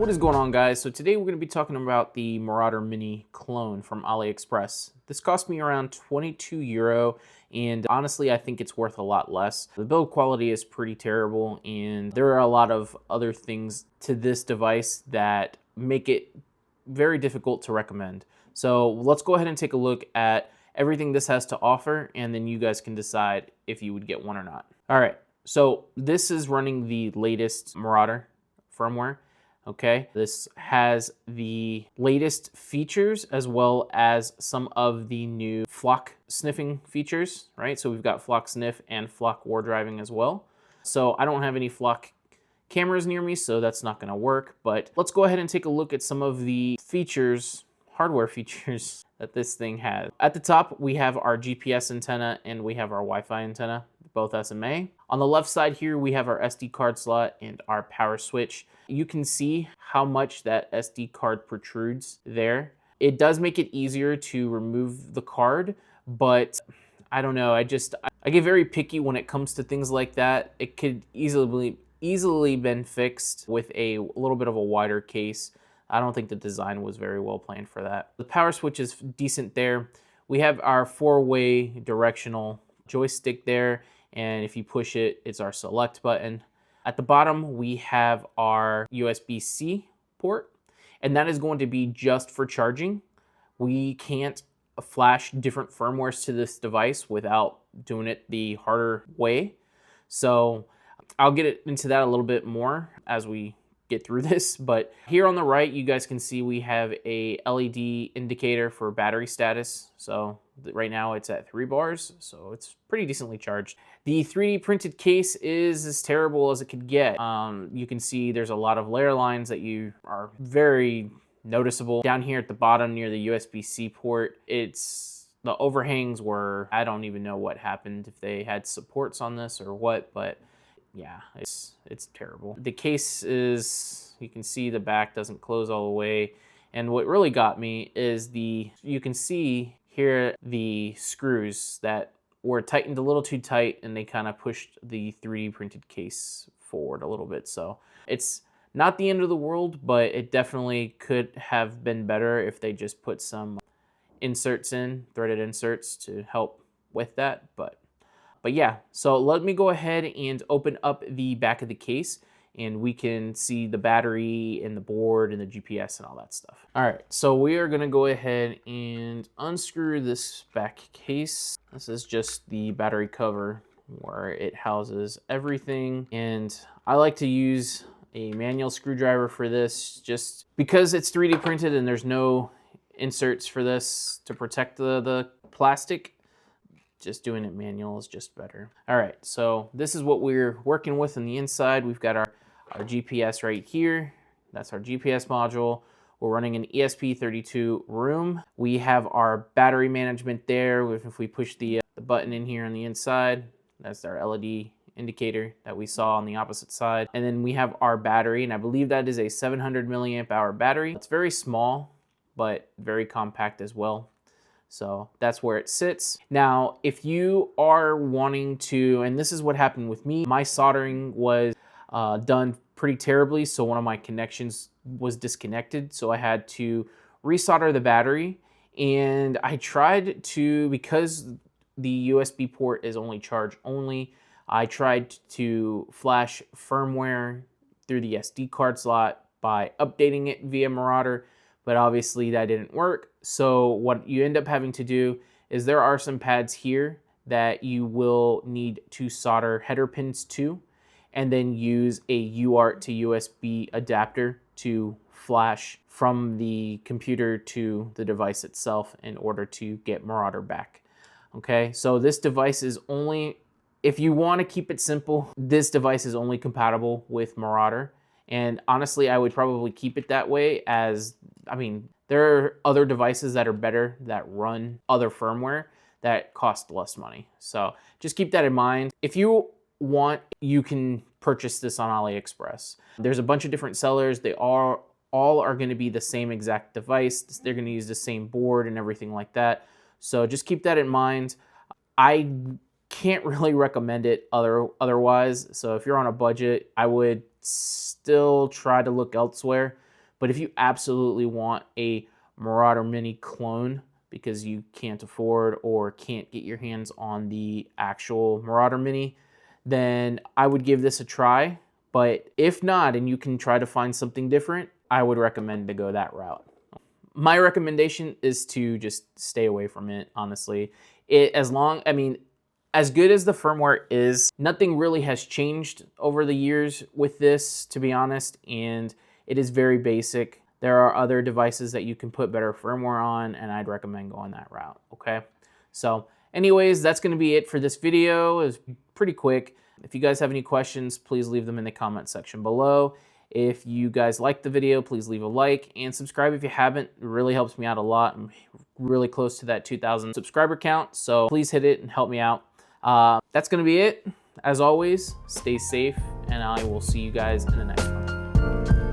What is going on, guys? So today we're going to be talking about the Marauder Mini Clone from AliExpress. This cost me around 22 euro, and honestly I think it's worth a lot less. The build quality is pretty terrible, and there are a lot of other things to this device that make it very difficult to recommend. So let's go ahead and take a look at everything this has to offer, and then you guys can decide if you would get one or not. All right, so this is running the latest Marauder firmware. Okay, this has the latest features as well as some of the new flock sniffing features, right? So we've got flock sniff and flock war driving as well. So I don't have any flock cameras near me, so that's not gonna work, but let's go ahead and take a look at some of the features, hardware features that this thing has. At the top, we have our GPS antenna and we have our Wi-Fi antenna, both SMA. On the left side here, we have our SD card slot and our power switch. You can see how much that SD card protrudes there. It does make it easier to remove the card, but I don't know, I get very picky when it comes to things like that. It could easily been fixed with a little bit of a wider case. I don't think the design was very well planned for that. The power switch is decent there. We have our 4-way directional joystick there, and if you push it, it's our select button. At the bottom, we have our USB-C port, and that is going to be just for charging. We can't flash different firmwares to this device without doing it the harder way. So I'll get into that a little bit more as we get through this, but here on the right, you guys can see we have a LED indicator for battery status. So right now it's at 3 bars, so it's pretty decently charged. The 3D printed case is as terrible as it could get. You can see there's a lot of layer lines that are very noticeable. Down here at the bottom near the USB-C port, the overhangs were, I don't even know what happened, if they had supports on this or what, but yeah, it's terrible. The case is, you can see the back doesn't close all the way. And what really got me is you can see here the screws that were tightened a little too tight, and they kind of pushed the 3D printed case forward a little bit. So it's not the end of the world, but it definitely could have been better if they just put some inserts in, threaded inserts to help with that. But yeah, so let me go ahead and open up the back of the case, and we can see the battery and the board and the GPS and all that stuff. All right, so we are gonna go ahead and unscrew this back case. This is just the battery cover where it houses everything. And I like to use a manual screwdriver for this just because it's 3D printed and there's no inserts for this to protect the plastic. Just doing it manual is just better. All right, so this is what we're working with on the inside. We've got our GPS right here. That's our GPS module. We're running an ESP32 room. We have our battery management there. If we push the button in here on the inside, that's our LED indicator that we saw on the opposite side. And then we have our battery, and I believe that is a 700 milliamp hour battery. It's very small, but very compact as well. So that's where it sits. Now, if you are wanting to, and this is what happened with me, my soldering was done pretty terribly. So one of my connections was disconnected. So I had to resolder the battery. And I tried to, because the USB port is only charge only, I tried to flash firmware through the SD card slot by updating it via Marauder, but obviously that didn't work. So what you end up having to do is there are some pads here that you will need to solder header pins to, and then use a UART to USB adapter to flash from the computer to the device itself in order to get Marauder back. Okay, so this device is only, if you want to keep it simple, this device is only compatible with Marauder. And honestly, I would probably keep it that way, as, I mean, there are other devices that are better that run other firmware that cost less money. So just keep that in mind. If you want, you can purchase this on AliExpress. There's a bunch of different sellers. They all are going to be the same exact device. They're going to use the same board and everything like that. So just keep that in mind. I can't really recommend it otherwise. So if you're on a budget, I would still try to look elsewhere. But if you absolutely want a Marauder Mini Clone because you can't afford or can't get your hands on the actual Marauder Mini, then I would give this a try. But if not, and you can try to find something different, I would recommend to go that route. My recommendation is to just stay away from it, honestly. As good as the firmware is, nothing really has changed over the years with this, to be honest, and it is very basic. There are other devices that you can put better firmware on, and I'd recommend going that route, okay? So anyways, that's gonna be it for this video. It was pretty quick. If you guys have any questions, please leave them in the comment section below. If you guys liked the video, please leave a like and subscribe if you haven't. It really helps me out a lot. I'm really close to that 2,000 subscriber count, so please hit it and help me out. That's gonna be it. As always, stay safe, and I will see you guys in the next one.